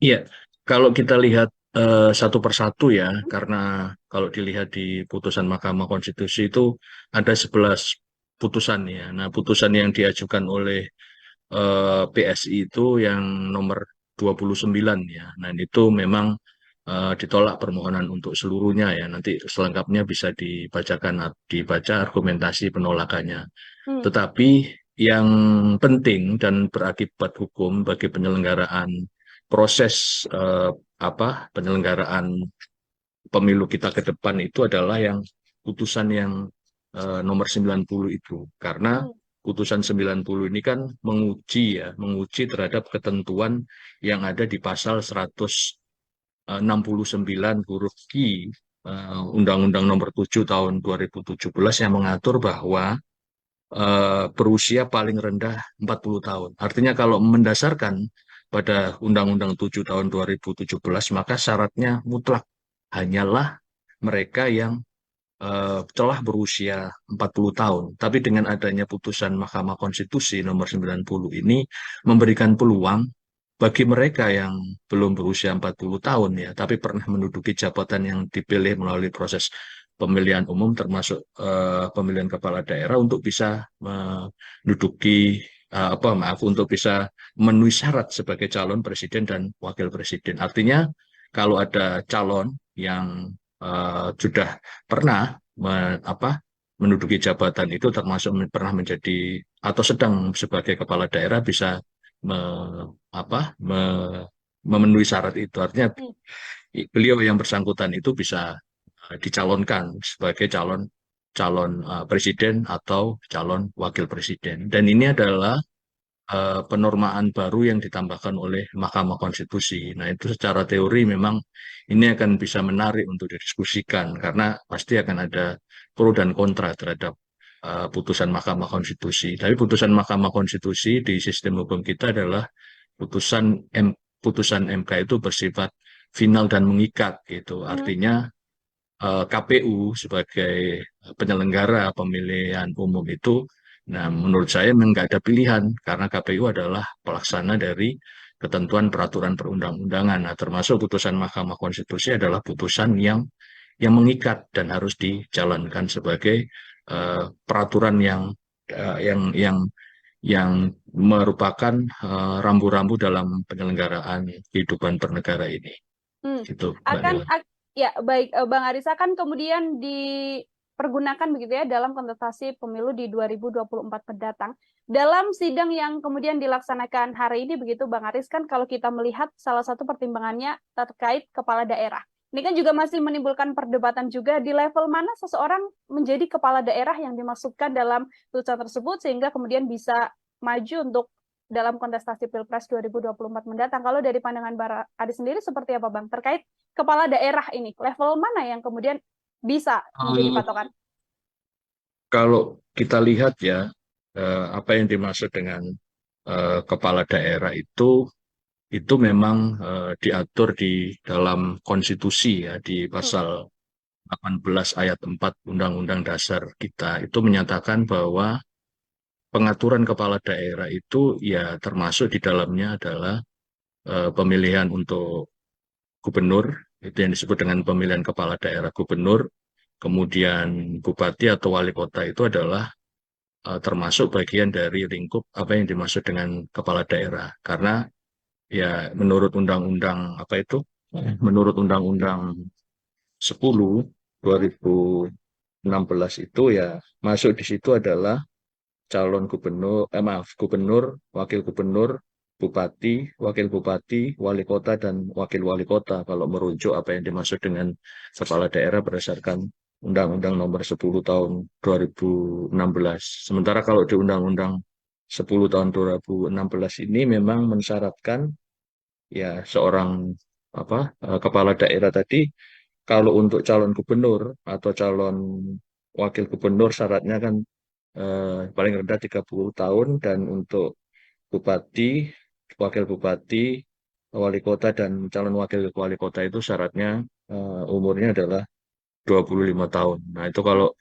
Iya, kalau kita lihat satu persatu ya, karena kalau dilihat di putusan Mahkamah Konstitusi itu ada 11 putusan ya. Nah, putusan yang diajukan oleh PSI itu yang nomor 29 ya. Nah, itu memang ditolak permohonan untuk seluruhnya ya. Nanti selengkapnya bisa dibaca argumentasi penolakannya. Hmm. Tetapi yang penting dan berakibat hukum bagi penyelenggaraan proses penyelenggaraan pemilu kita ke depan itu adalah yang putusan yang nomor 90 itu. Karena Hmm. putusan 90 ini kan menguji terhadap ketentuan yang ada di pasal 169 huruf Q Undang-Undang Nomor 7 tahun 2017 yang mengatur bahwa berusia paling rendah 40 tahun. Artinya kalau mendasarkan pada Undang-Undang 7 tahun 2017, maka syaratnya mutlak hanyalah mereka yang telah berusia 40 tahun. Tapi dengan adanya putusan Mahkamah Konstitusi nomor 90 ini memberikan peluang bagi mereka yang belum berusia 40 tahun ya, tapi pernah menduduki jabatan yang dipilih melalui proses pemilihan umum termasuk pemilihan kepala daerah untuk bisa menduduki untuk bisa memenuhi syarat sebagai calon presiden dan wakil presiden. Artinya kalau ada calon yang sudah pernah menduduki jabatan itu termasuk pernah menjadi atau sedang sebagai kepala daerah bisa memenuhi syarat itu. Artinya Hmm. beliau yang bersangkutan itu bisa dicalonkan sebagai calon calon presiden atau calon wakil presiden. Dan ini adalah penormaan baru yang ditambahkan oleh Mahkamah Konstitusi. Nah, itu secara teori memang ini akan bisa menarik untuk didiskusikan karena pasti akan ada pro dan kontra terhadap putusan Mahkamah Konstitusi. Tapi putusan Mahkamah Konstitusi di sistem hukum kita adalah putusan M, putusan MK itu bersifat final dan mengikat gitu. Hmm. Artinya KPU sebagai penyelenggara pemilihan umum itu, nah menurut saya memang nggak ada pilihan karena KPU adalah pelaksana dari ketentuan peraturan perundang-undangan. Nah, termasuk putusan Mahkamah Konstitusi adalah putusan yang mengikat dan harus dijalankan sebagai peraturan yang merupakan rambu-rambu dalam penyelenggaraan kehidupan bernegara ini. Hmm. Gitu, Mbak Akan Nela. ya baik, Bang Arisa kan kemudian dipergunakan begitu ya dalam kontestasi pemilu di 2024 mendatang. Dalam sidang yang kemudian dilaksanakan hari ini begitu Bang Aris, kan kalau kita melihat salah satu pertimbangannya terkait kepala daerah. Ini kan juga masih menimbulkan perdebatan juga di level mana seseorang menjadi kepala daerah yang dimasukkan dalam putusan tersebut sehingga kemudian bisa maju untuk dalam kontestasi Pilpres 2024 mendatang. Kalau dari pandangan Bang Aris sendiri seperti apa Bang? Terkait kepala daerah ini, level mana yang kemudian bisa menjadi patokan? Kalau kita lihat ya, apa yang dimaksud dengan kepala daerah itu memang diatur di dalam konstitusi ya, di Hmm. pasal 18 ayat 4 Undang-Undang Dasar kita itu menyatakan bahwa pengaturan kepala daerah itu ya termasuk di dalamnya adalah pemilihan untuk gubernur, itu yang disebut dengan pemilihan kepala daerah gubernur, kemudian bupati atau wali kota itu adalah termasuk bagian dari lingkup apa yang dimaksud dengan kepala daerah. Karena ya menurut undang-undang apa itu? Menurut Undang-Undang 10 Hmm. 2016 itu ya masuk di situ adalah calon gubernur, gubernur, wakil gubernur, bupati, wakil bupati, wali kota, dan wakil wali kota. Kalau merujuk apa yang dimaksud dengan kepala daerah berdasarkan Undang-Undang Nomor 10 tahun 2016. Sementara kalau di Undang-Undang 10 tahun 2016 ini memang mensyaratkan ya seorang kepala daerah tadi kalau untuk calon gubernur atau calon wakil gubernur syaratnya kan paling rendah 30 tahun dan untuk bupati, wakil bupati, wali kota dan calon wakil wali kota itu syaratnya umurnya adalah 25 tahun. Nah, itu kalau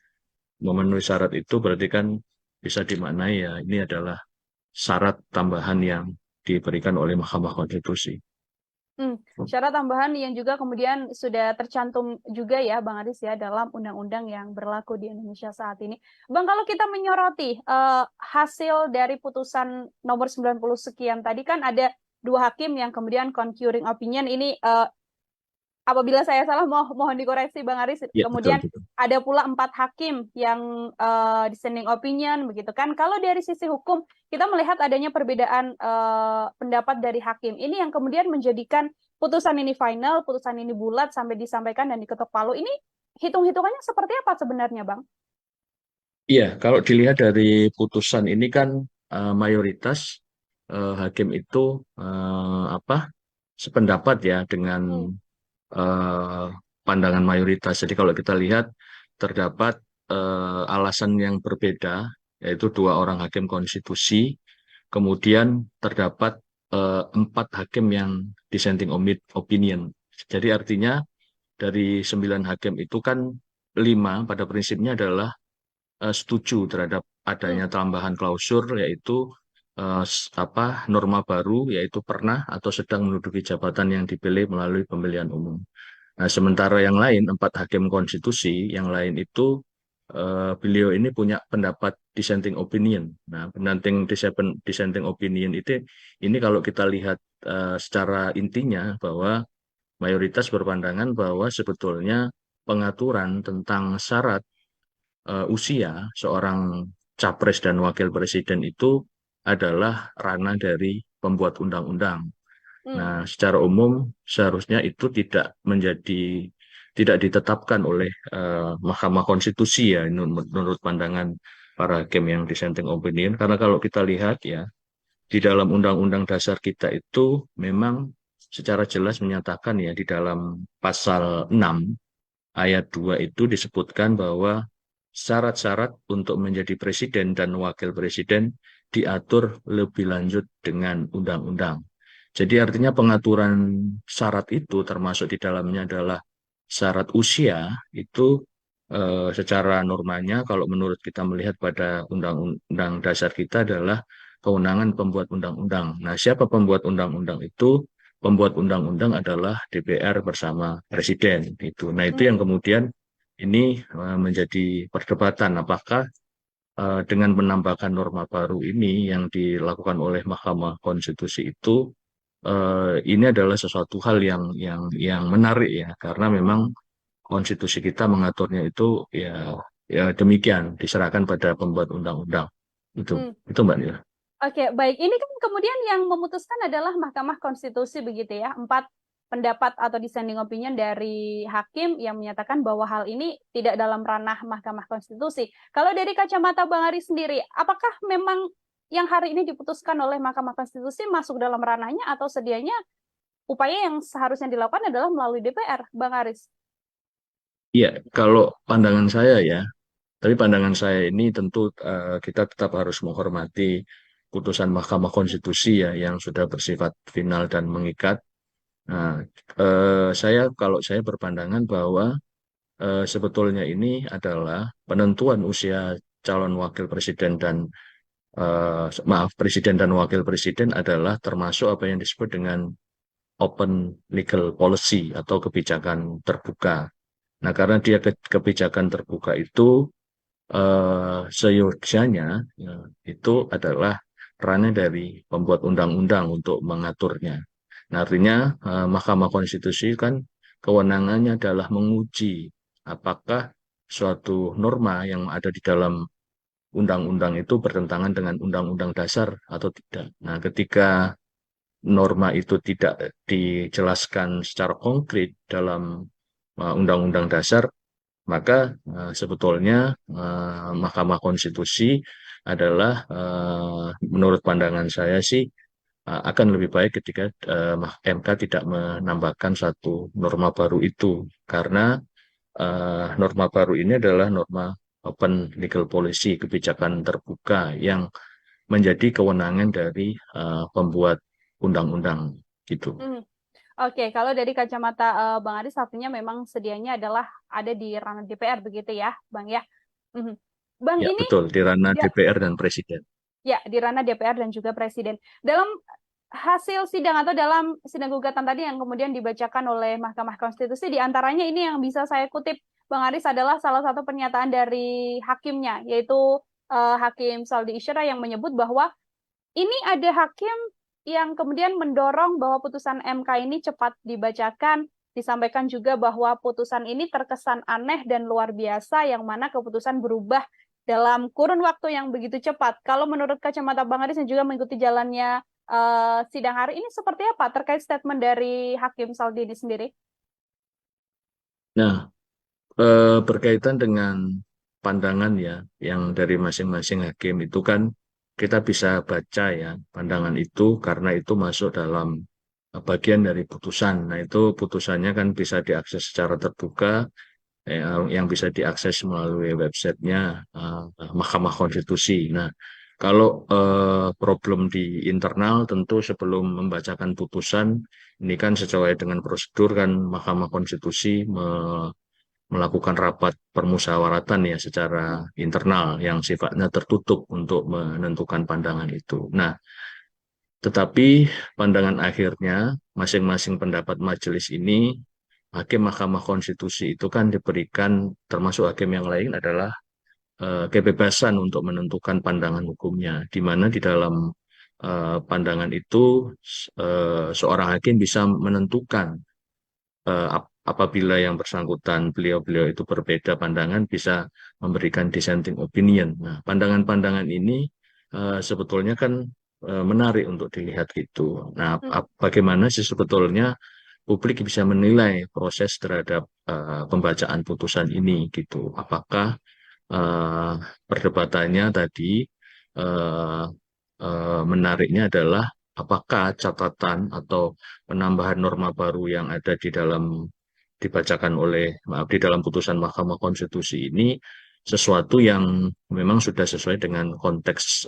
memenuhi syarat itu berarti kan bisa dimaknai ya ini adalah syarat tambahan yang diberikan oleh Mahkamah Konstitusi. Syarat tambahan yang juga kemudian sudah tercantum juga ya Bang Aris ya dalam undang-undang yang berlaku di Indonesia saat ini. Bang, kalau kita menyoroti hasil dari putusan nomor 90 sekian tadi kan ada dua hakim yang kemudian concurring opinion ini apabila saya salah mohon dikoreksi Bang Aris. Ya, betul, Kemudian betul. ada pula 4 hakim yang dissenting opinion begitu kan. Kalau dari sisi hukum kita melihat adanya perbedaan pendapat dari hakim. Ini yang kemudian menjadikan putusan ini final, putusan ini bulat sampai disampaikan dan diketok palu. Ini hitung-hitungannya seperti apa sebenarnya, Bang? Iya, kalau dilihat dari putusan ini kan mayoritas hakim itu apa sependapat ya dengan Hmm. eh, pandangan mayoritas. Jadi kalau kita lihat terdapat alasan yang berbeda, yaitu 2 orang hakim konstitusi, kemudian terdapat 4 hakim yang dissenting opinion. Jadi artinya dari 9 hakim itu kan 5 pada prinsipnya adalah setuju terhadap Hmm. adanya tambahan klausur yaitu apa norma baru yaitu pernah atau sedang menduduki jabatan yang dipilih melalui pemilihan umum. Nah, sementara yang lain 4 hakim konstitusi yang lain itu beliau ini punya pendapat dissenting opinion. Nah, dissenting opinion itu ini kalau kita lihat secara intinya bahwa mayoritas berpandangan bahwa sebetulnya pengaturan tentang syarat usia seorang capres dan wakil presiden itu adalah ranah dari pembuat undang-undang. Hmm. Nah, secara umum seharusnya itu tidak ditetapkan oleh Mahkamah Konstitusi ya menurut pandangan para hakim yang dissenting opinion. Karena kalau kita lihat ya di dalam Undang-Undang Dasar kita itu memang secara jelas menyatakan ya di dalam pasal 6 ayat 2 itu disebutkan bahwa syarat-syarat untuk menjadi presiden dan wakil presiden diatur lebih lanjut dengan undang-undang. Jadi artinya pengaturan syarat itu termasuk di dalamnya adalah syarat usia itu secara normanya kalau menurut kita melihat pada undang-undang dasar kita adalah kewenangan pembuat undang-undang. Nah, siapa pembuat undang-undang itu? Pembuat undang-undang adalah DPR bersama Presiden itu. Nah, itu yang Hmm. kemudian ini menjadi perdebatan apakah dengan menambahkan norma baru ini yang dilakukan oleh Mahkamah Konstitusi itu ini adalah sesuatu hal yang menarik ya karena memang konstitusi kita mengaturnya itu ya ya demikian diserahkan pada pembuat undang-undang Hmm. itu Mbak Nila. Oke, baik. Ini kan kemudian yang memutuskan adalah Mahkamah Konstitusi begitu ya. 4 pendapat atau dissenting opinion dari hakim yang menyatakan bahwa hal ini tidak dalam ranah Mahkamah Konstitusi. Kalau dari kacamata Bang Ari sendiri, apakah memang yang hari ini diputuskan oleh Mahkamah Konstitusi masuk dalam ranahnya atau sedianya upaya yang seharusnya dilakukan adalah melalui DPR, Bang Aris? Iya, kalau pandangan saya ya, tapi pandangan saya ini tentu kita tetap harus menghormati putusan Mahkamah Konstitusi ya yang sudah bersifat final dan mengikat. Nah, kalau saya berpandangan bahwa sebetulnya ini adalah penentuan usia calon wakil presiden dan presiden dan wakil presiden adalah termasuk apa yang disebut dengan open legal policy atau kebijakan terbuka. Nah, karena dia kebijakan terbuka itu seyogyanya ya, itu adalah ranah dari pembuat undang-undang untuk mengaturnya. Nah, artinya Mahkamah Konstitusi kan kewenangannya adalah menguji apakah suatu norma yang ada di dalam undang-undang itu bertentangan dengan undang-undang dasar atau tidak. Nah, ketika norma itu tidak dijelaskan secara konkret dalam undang-undang dasar, maka sebetulnya Mahkamah Konstitusi adalah menurut pandangan saya sih akan lebih baik ketika MK tidak menambahkan satu norma baru itu karena norma baru ini adalah norma open legal policy kebijakan terbuka yang menjadi kewenangan dari pembuat undang-undang gitu. Hmm. Oke, kalau dari kacamata Bang Aris artinya memang sedianya adalah ada di ranah DPR begitu ya, Bang ya. Mhm. Bang Ya ini betul di ranah ya, DPR dan Presiden. ya di ranah DPR dan juga Presiden. Dalam hasil sidang atau dalam sidang gugatan tadi yang kemudian dibacakan oleh Mahkamah Konstitusi, diantaranya ini yang bisa saya kutip, Bang Aris, adalah salah satu pernyataan dari hakimnya, yaitu Hakim Saldi Isra yang menyebut bahwa ini ada hakim yang kemudian mendorong bahwa putusan MK ini cepat dibacakan, disampaikan juga bahwa putusan ini terkesan aneh dan luar biasa, yang mana keputusan berubah dalam kurun waktu yang begitu cepat. Kalau menurut kacamata Bang Aris yang juga mengikuti jalannya sidang hari ini, seperti apa terkait statement dari Hakim Saldi ini sendiri? Nah, berkaitan dengan pandangan ya, yang dari masing-masing hakim itu kan kita bisa baca ya pandangan itu karena itu masuk dalam bagian dari putusan. Nah, itu putusannya kan bisa diakses secara terbuka, yang bisa diakses melalui websitenya Mahkamah Konstitusi. Nah, kalau problem di internal tentu sebelum membacakan putusan, ini kan sesuai dengan prosedur kan Mahkamah Konstitusi melakukan rapat permusyawaratan ya secara internal yang sifatnya tertutup untuk menentukan pandangan itu. Nah, tetapi pandangan akhirnya masing-masing pendapat majelis ini, hakim Mahkamah Konstitusi itu kan diberikan, termasuk hakim yang lain, adalah kebebasan untuk menentukan pandangan hukumnya, di mana di dalam pandangan itu seorang hakim bisa menentukan apabila yang bersangkutan beliau-beliau itu berbeda pandangan bisa memberikan dissenting opinion. Nah, pandangan-pandangan ini sebetulnya kan menarik untuk dilihat gitu. Nah, bagaimana sih sebetulnya publik bisa menilai proses terhadap pembacaan putusan ini gitu. Apakah uh, perdebatannya tadi uh, menariknya adalah apakah catatan atau penambahan norma baru yang ada di dalam dibacakan oleh maaf di dalam putusan Mahkamah Konstitusi ini sesuatu yang memang sudah sesuai dengan konteks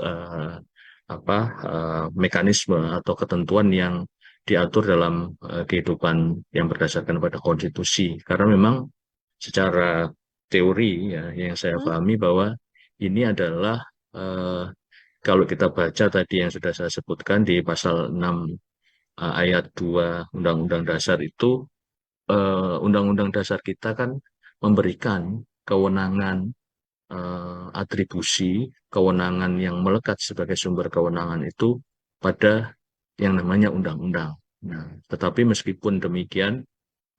mekanisme atau ketentuan yang diatur dalam kehidupan yang berdasarkan pada konstitusi. Karena memang secara teori ya yang saya pahami bahwa ini adalah eh, kalau kita baca tadi yang sudah saya sebutkan di pasal 6 ayat 2 Undang-Undang Dasar itu, Undang-Undang Dasar kita kan memberikan kewenangan, atribusi kewenangan yang melekat sebagai sumber kewenangan itu pada yang namanya undang-undang. Nah, tetapi meskipun demikian,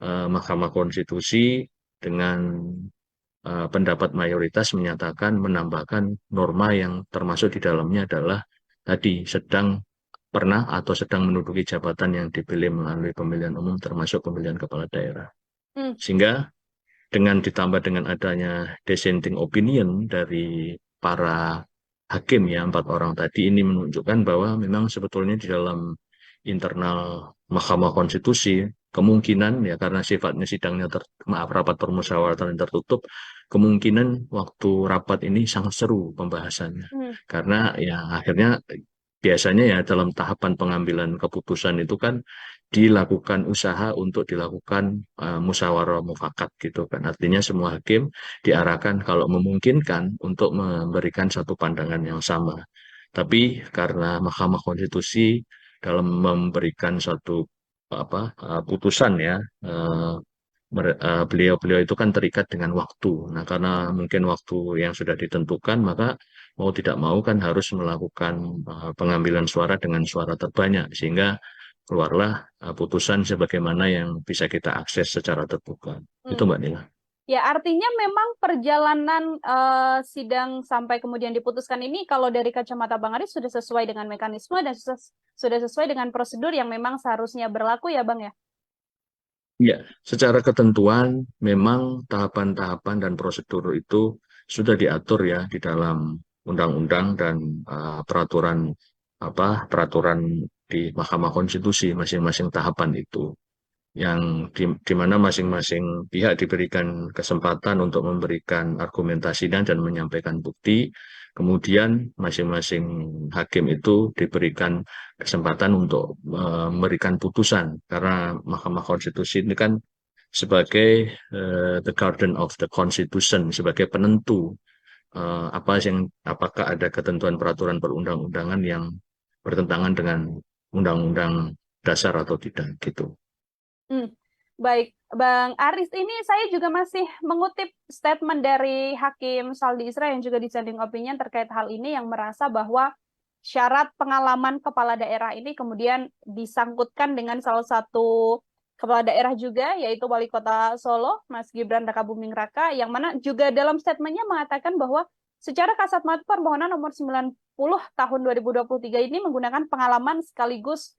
Mahkamah Konstitusi dengan pendapat mayoritas menyatakan menambahkan norma yang termasuk di dalamnya adalah tadi sedang pernah atau sedang menduduki jabatan yang dipilih melalui pemilihan umum termasuk pemilihan kepala daerah. Sehingga dengan ditambah dengan adanya dissenting opinion dari para hakim ya, 4 orang tadi, ini menunjukkan bahwa memang sebetulnya di dalam internal Mahkamah Konstitusi kemungkinan ya karena sifatnya sidangnya rapat permusyawaratan yang tertutup, kemungkinan waktu rapat ini sangat seru pembahasannya. Karena ya akhirnya biasanya ya dalam tahapan pengambilan keputusan itu kan dilakukan usaha untuk dilakukan musyawarah mufakat gitu kan. Artinya semua hakim diarahkan kalau memungkinkan untuk memberikan satu pandangan yang sama. Tapi karena Mahkamah Konstitusi dalam memberikan satu putusan ya, beliau-beliau itu kan terikat dengan waktu. Nah, karena mungkin waktu yang sudah ditentukan, maka mau tidak mau kan harus melakukan pengambilan suara dengan suara terbanyak, sehingga keluarlah putusan sebagaimana yang bisa kita akses secara terbuka. Itu Mbak Nila. Ya, artinya memang perjalanan sidang sampai kemudian diputuskan ini kalau dari kacamata Bang Aris sudah sesuai dengan mekanisme dan sudah sesuai dengan prosedur yang memang seharusnya berlaku ya Bang ya? Ya, secara ketentuan memang tahapan-tahapan dan prosedur itu sudah diatur ya di dalam undang-undang dan peraturan di Mahkamah Konstitusi masing-masing tahapan itu yang di mana masing-masing pihak diberikan kesempatan untuk memberikan argumentasinya dan menyampaikan bukti. Kemudian masing-masing hakim itu diberikan kesempatan untuk memberikan putusan karena Mahkamah Konstitusi ini kan sebagai the guardian of the Constitution, sebagai penentu apakah ada ketentuan peraturan perundang-undangan yang bertentangan dengan undang-undang dasar atau tidak gitu. Baik, Bang Aris, ini saya juga masih mengutip statement dari Hakim Saldi Isra yang juga dissenting opinion terkait hal ini yang merasa bahwa syarat pengalaman kepala daerah ini kemudian disangkutkan dengan salah satu kepala daerah juga, yaitu Wali Kota Solo, Mas Gibran Rakabuming Raka, yang mana juga dalam statementnya mengatakan bahwa secara kasat mata permohonan nomor 90 tahun 2023 ini menggunakan pengalaman sekaligus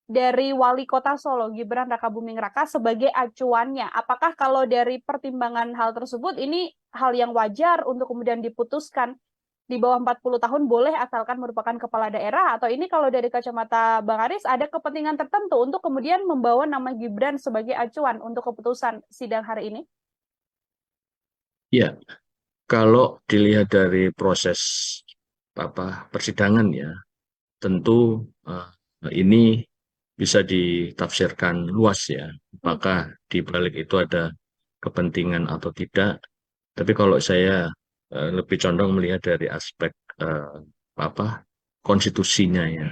dari Wali Kota Solo, Gibran Rakabuming Raka, sebagai acuannya. Apakah kalau dari pertimbangan hal tersebut, ini hal yang wajar untuk kemudian diputuskan di bawah 40 tahun boleh asalkan merupakan kepala daerah, atau ini kalau dari kacamata Bang Aris ada kepentingan tertentu untuk kemudian membawa nama Gibran sebagai acuan untuk keputusan sidang hari ini? Ya, kalau dilihat dari proses persidangan ya, tentu ini bisa ditafsirkan luas ya. Apakah di balik itu ada kepentingan atau tidak? Tapi kalau saya lebih condong melihat dari aspek konstitusinya ya.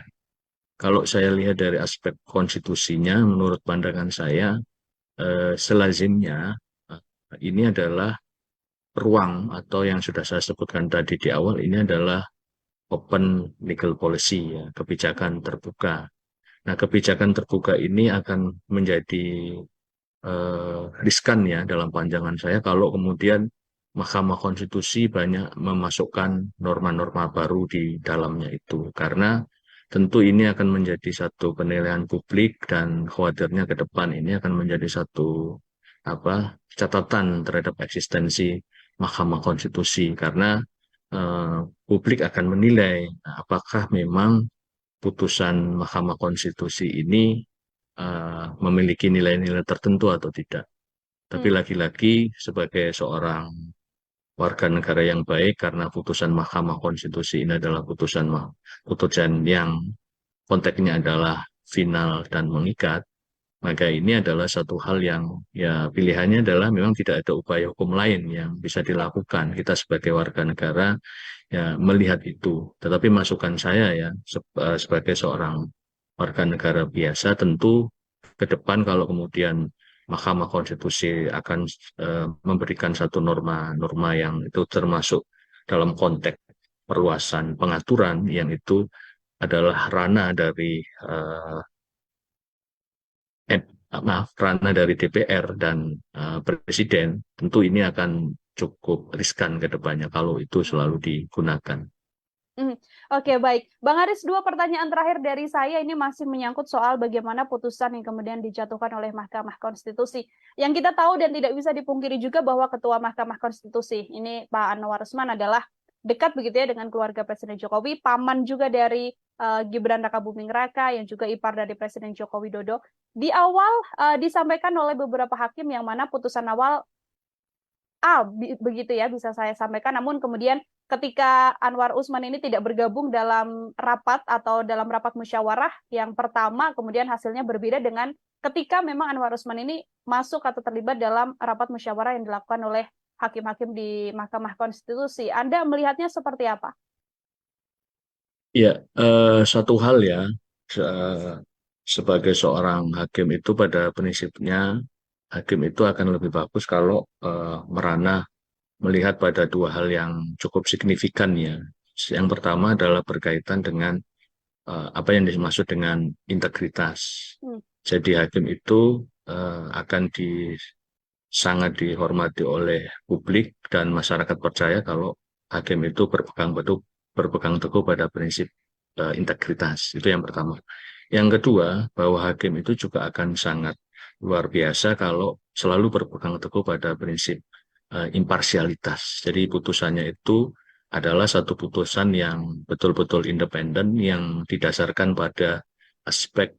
Kalau saya lihat dari aspek konstitusinya, menurut pandangan saya selazimnya ini adalah ruang atau yang sudah saya sebutkan tadi di awal ini adalah open legal policy ya, kebijakan terbuka. Nah, kebijakan terbuka ini akan menjadi riskan ya dalam pandangan saya kalau kemudian Mahkamah Konstitusi banyak memasukkan norma-norma baru di dalamnya itu. Karena tentu ini akan menjadi satu penilaian publik dan khawatirnya ke depan ini akan menjadi satu catatan terhadap eksistensi Mahkamah Konstitusi karena publik akan menilai apakah memang putusan Mahkamah Konstitusi ini memiliki nilai-nilai tertentu atau tidak. Tapi lagi-lagi sebagai seorang warga negara yang baik karena putusan Mahkamah Konstitusi ini adalah putusan yang konteksnya adalah final dan mengikat, maka ini adalah satu hal yang ya pilihannya adalah memang tidak ada upaya hukum lain yang bisa dilakukan. Kita sebagai warga negara ya melihat itu. Tetapi masukan saya ya sebagai seorang warga negara biasa tentu ke depan kalau kemudian Mahkamah Konstitusi akan memberikan satu norma-norma yang itu termasuk dalam konteks perluasan pengaturan yang itu adalah ranah dari ranah dari DPR dan Presiden, tentu ini akan cukup riskan ke depannya kalau itu selalu digunakan. Oke, baik. Bang Aris, dua pertanyaan terakhir dari saya ini masih menyangkut soal bagaimana putusan yang kemudian dijatuhkan oleh Mahkamah Konstitusi. Yang kita tahu dan tidak bisa dipungkiri juga bahwa Ketua Mahkamah Konstitusi, ini Pak Anwar Usman adalah dekat begitu ya dengan keluarga Presiden Jokowi, paman juga dari Gibran Rakabuming Raka, yang juga ipar dari Presiden Joko Widodo. Di awal disampaikan oleh beberapa hakim yang mana putusan awal begitu ya bisa saya sampaikan, namun kemudian ketika Anwar Usman ini tidak bergabung dalam rapat atau dalam rapat musyawarah yang pertama, kemudian hasilnya berbeda dengan ketika memang Anwar Usman ini masuk atau terlibat dalam rapat musyawarah yang dilakukan oleh hakim-hakim di Mahkamah Konstitusi. Anda melihatnya seperti apa? Ya, satu hal ya, sebagai seorang hakim itu pada prinsipnya hakim itu akan lebih bagus kalau merana melihat pada dua hal yang cukup signifikan ya. Yang pertama adalah berkaitan dengan apa yang dimaksud dengan integritas. Jadi hakim itu akan sangat dihormati oleh publik dan masyarakat percaya kalau hakim itu berpegang teguh pada prinsip integritas. Itu yang pertama. Yang kedua, bahwa hakim itu juga akan sangat luar biasa kalau selalu berpegang teguh pada prinsip imparsialitas. Jadi putusannya itu adalah satu putusan yang betul-betul independen yang didasarkan pada aspek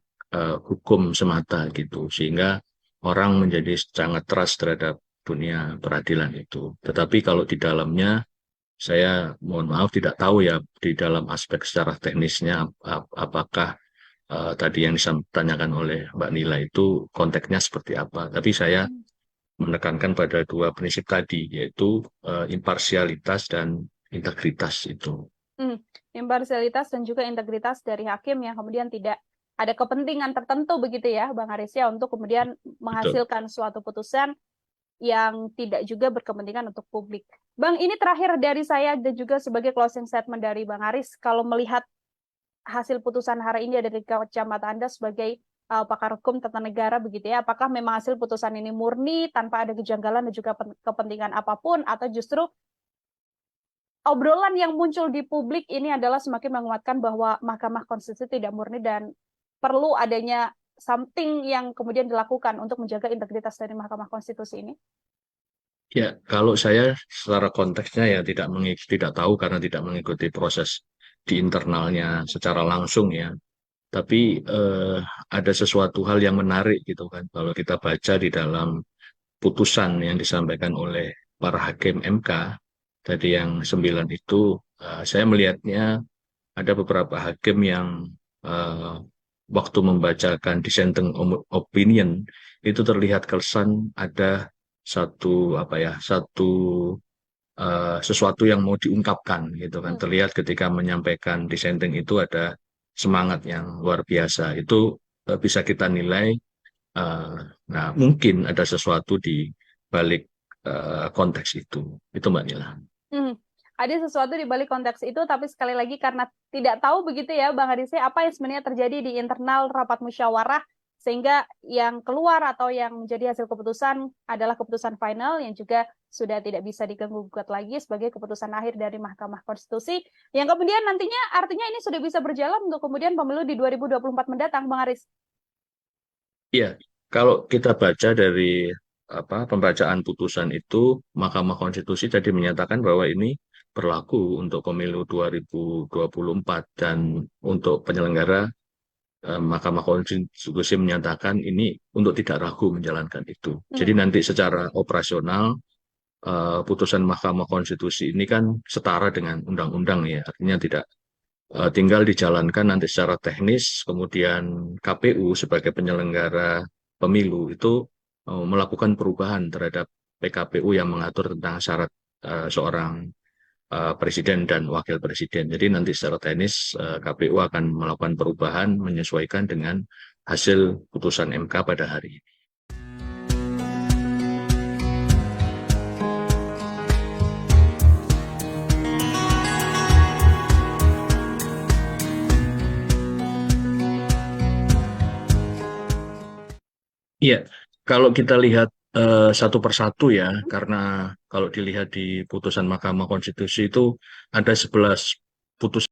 hukum semata gitu. Sehingga orang menjadi sangat trust terhadap dunia peradilan itu. Tetapi kalau di dalamnya saya mohon maaf tidak tahu ya di dalam aspek secara teknisnya apakah tadi yang ditanyakan oleh Mbak Nila itu konteksnya seperti apa. Tapi saya menekankan pada dua prinsip tadi, yaitu imparsialitas dan integritas itu. Imparsialitas dan juga integritas dari hakim yang kemudian tidak ada kepentingan tertentu begitu ya, Bang Aris ya, untuk kemudian Betul. menghasilkan suatu putusan yang tidak juga berkepentingan untuk publik. Bang, ini terakhir dari saya dan juga sebagai closing statement dari Bang Aris, kalau melihat hasil putusan hari ini dari kacamata Anda sebagai pakar hukum tata negara begitu ya, apakah memang hasil putusan ini murni tanpa ada kejanggalan dan juga kepentingan apapun, atau justru obrolan yang muncul di publik ini adalah semakin menguatkan bahwa Mahkamah Konstitusi tidak murni dan perlu adanya something yang kemudian dilakukan untuk menjaga integritas dari Mahkamah Konstitusi ini? Ya, kalau saya secara konteksnya ya tidak tahu karena tidak mengikuti proses di internalnya secara langsung ya. Tapi ada sesuatu hal yang menarik gitu kan. Kalau kita baca di dalam putusan yang disampaikan oleh para hakim MK, tadi yang 9 itu, saya melihatnya ada beberapa hakim yang eh, waktu membacakan dissenting opinion itu terlihat kesan ada satu sesuatu yang mau diungkapkan gitu kan. Hmm. Terlihat ketika menyampaikan dissenting itu ada semangat yang luar biasa. Itu bisa kita nilai. eh, nah, mungkin ada sesuatu di balik konteks itu. Itu Mbak Nila. Hmm. Ada sesuatu di balik konteks itu, tapi sekali lagi karena tidak tahu begitu ya, Bang Hadisnya, apa yang sebenarnya terjadi di internal rapat musyawarah, sehingga yang keluar atau yang menjadi hasil keputusan adalah keputusan final yang juga sudah tidak bisa diganggu-gugat lagi sebagai keputusan akhir dari Mahkamah Konstitusi, yang kemudian nantinya artinya ini sudah bisa berjalan untuk kemudian pemilu di 2024 mendatang, Bang Haris. Iya, kalau kita baca dari pembacaan putusan itu, Mahkamah Konstitusi tadi menyatakan bahwa ini berlaku untuk pemilu 2024 dan untuk penyelenggara Mahkamah Konstitusi menyatakan ini untuk tidak ragu menjalankan itu. Jadi Hmm. nanti secara operasional putusan Mahkamah Konstitusi ini kan setara dengan undang-undang ya, artinya tidak tinggal dijalankan nanti secara teknis, kemudian KPU sebagai penyelenggara pemilu itu melakukan perubahan terhadap PKPU yang mengatur tentang syarat seorang presiden dan wakil presiden. Jadi nanti secara teknis KPU akan melakukan perubahan menyesuaikan dengan hasil putusan MK pada hari ini. Iya, kalau kita lihat satu persatu ya, karena kalau dilihat di putusan Mahkamah Konstitusi itu ada 11 putusan